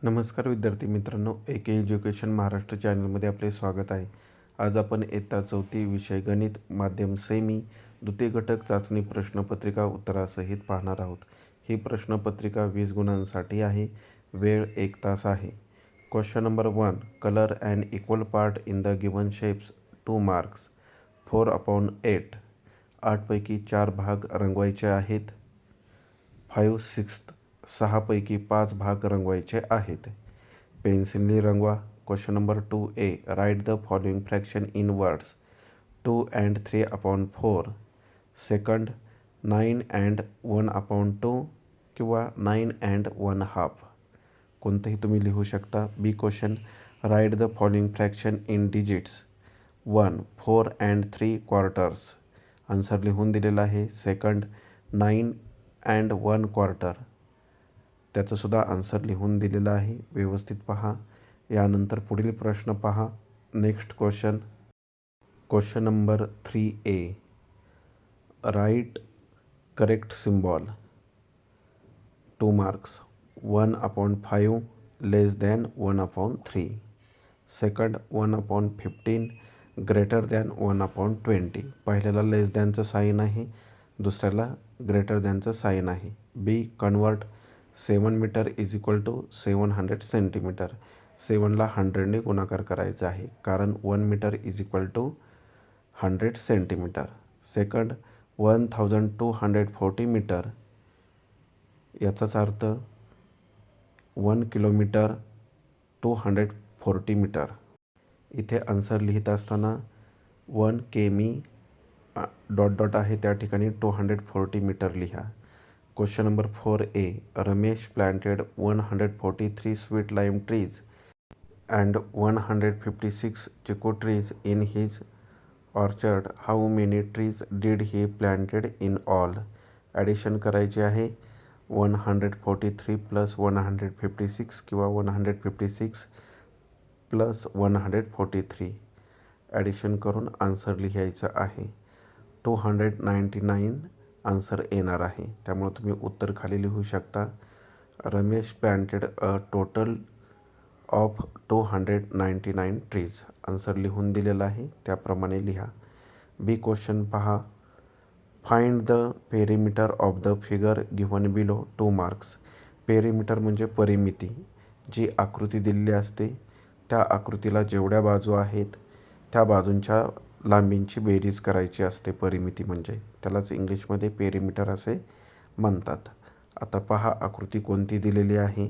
नमस्कार विद्यार्थी मित्रांनो, AK एज्युकेशन महाराष्ट्र चॅनलमध्ये आपले स्वागत आहे. आज आपण इयत्ता 4थी विषय गणित माध्यम सेमी द्वितीय घटक चाचणी प्रश्नपत्रिका उत्तरासहित पाहणार आहोत. ही प्रश्नपत्रिका 20 गुणांसाठी आहे. वेळ 1 तास आहे. Question number 1. Colour and equal part in the given shapes 2 marks 4/8. 8 पैकी 4 भाग रंगवायचे आहेत. 5/6 6 पैकी 5 भाग रंगवायचे आहेत. पेन्सिलने रंगवा. Question number 2A. Right the following fraction in words. 2 and 3/4. Second 9 and 1/2 किंवा 9 and 1/2. कोणतंही तुम्ही लिहू शकता. B question. Write the following fraction in digits. 1 4 and 3/4. Answer लिहून दिलेला आहे. Second 9 and 1/4. त्याचंसुद्धा आन्सर लिहून दिलेलं आहे. व्यवस्थित पहा. यानंतर पुढील प्रश्न पहा. Next question. Question number 3A. Write correct symbol. 2 marks. 1/5 less than 1/3. Second 1/15 greater than 1/20. पहिल्याला लेस दॅनचं साईन आहे, दुसऱ्याला ग्रेटर दॅनचं साईन आहे. B convert 7 metre is equal to 700 centimetre. 7ला 100ने गुणाकार करायचा आहे, कारण 1 metre is equal to 100 centimetre. Second 1240 metre. याचाच अर्थ 1 किलोमीटर 240 मीटर. इथे आन्सर लिहित असताना 1 km डॉट डॉट आहे, त्या ठिकाणी 240 मीटर लिहा. Question number 4A. Ramesh planted 143 sweet lime trees and 156 chiku trees in his orchard. How many trees did he planted in all? Addition करायची आहे. 143 प्लस 156 किंवा 156 प्लस 143. ॲडिशन करून आन्सर लिहायचं आहे. 299 आन्सर येणार आहे. त्यामुळे तुम्ही उत्तर खाली लिहू शकता. Ramesh planted a total of 299 trees. Answer लिहून दिलेला आहे, त्याप्रमाणे लिहा. बी क्वेश्चन पहा. Find the perimeter of the figure given below. 2 marks. Perimeter म्हणजे परिमिती. जी आकृती दिलेली असते, त्या आकृतीला जेवढ्या बाजू आहेत त्या बाजूंच्या लांबींची बेरीज करायची असते. परिमिती म्हणजे त्यालाच इंग्लिशमध्ये पेरिमीटर असे म्हणतात. आता पहा आकृती कोणती दिलेली आहे.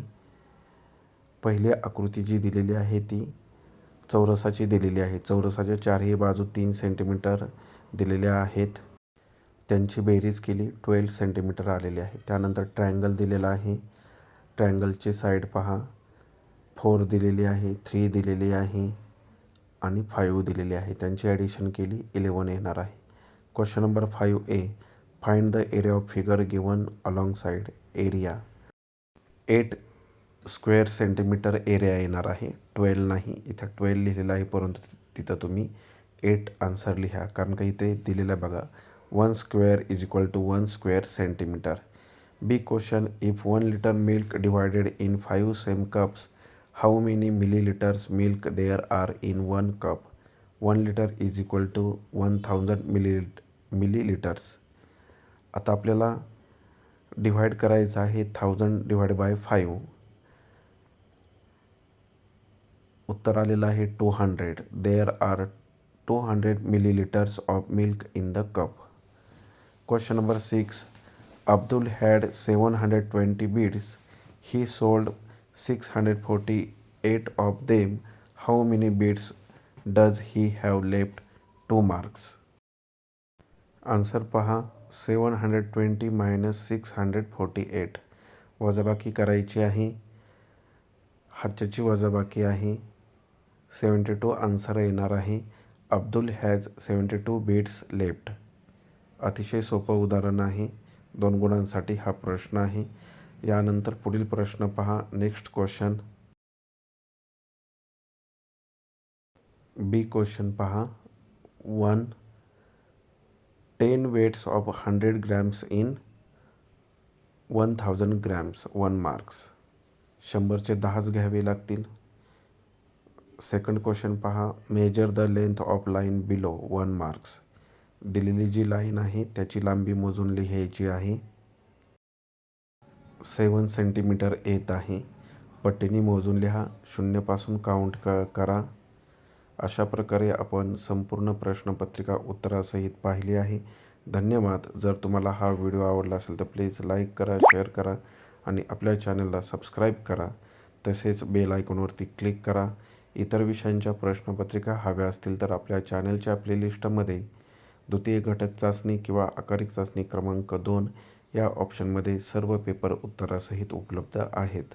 पहिली आकृती जी दिलेली आहे ती चौरसाची दिलेली आहे. चौरसाच्या चारही बाजू 3 सेंटीमीटर दिलेल्या आहेत. त्यांची बेरीज केली 12 सेंटीमीटर आलेली आहे. त्यानंतर ट्रायंगल दिलेला आहे. ट्रायंगलची साईड पहा. 4 दिलेली आहे, 3 दिलेली आहे आणि 5 दिलेली आहे. त्यांची ॲडिशन केली 11 येणार आहे. Question number 5A. Find the area of figure given along side. Area 8 square centimetre area येणार आहे. 12 नाही, इथं 12 लिहिलेलं आहे, परंतु तिथं तुम्ही 8 आन्सर लिहा, कारण का इथे दिलेलं आहे बघा. 1 square is equal to 1 square centimetre. B question. If 1 litre milk divided in 5 same cups, how many millilitres milk there are in 1 cup. 1 litre is equal to 1000 millilitres. आता आपल्याला डिव्हाइड करायचं आहे 1000 डिवाइड बाय 5. उत्तर आलेलं आहे 200. There are 200 millilitres of milk in the cup. Question number 6. Abdul had 720 beads. He sold 648 of them. How many beads does he have left? 2 marks. Answer पहा. 720 minus 648. वजाबाकी करायची आहे. हाताची वजाबाकी आहे. 72 आन्सर येणार आहे. Abdul has 72 beads left. अतिशय सोपं उदाहरण आहे. 2 गुणांसाठी हा प्रश्न आहे. यानंतर पुढील प्रश्न पहा. Next question. बी क्वेश्चन पहा. 10 weights of 100 grams in 1000 grams. 1 marks. 100चे 10च घ्यावे लागतील. सेकंड क्वेश्चन पहा. Measure the length of line below 1 marks. दिलेली जी लाईन आहे त्याची लांबी मोजून लिहायची आहे. 7 सेंटीमीटर येत आहे. पट्टीने मोजून लिहा. 0 पासून काउंट करा. अशा प्रकारे आपण संपूर्ण प्रश्नपत्रिका उत्तरासहित पाहिली आहे. धन्यवाद. जर तुम्हाला हा व्हिडिओ आवडला असेल तर प्लीज लाईक करा, शेअर करा आणि आपल्या चॅनलला सबस्क्राईब करा. तसेच बेल आयकॉनवरती क्लिक करा. इतर विषयांच्या प्रश्नपत्रिका हव्या असतील तर आपल्या चॅनलच्या प्लेलिस्टमध्ये द्वितीय घटक चाचणी किंवा आकारिक चाचणी क्रमांक 2 या ऑप्शनमध्ये सर्व पेपर उत्तरासहित उपलब्ध आहेत.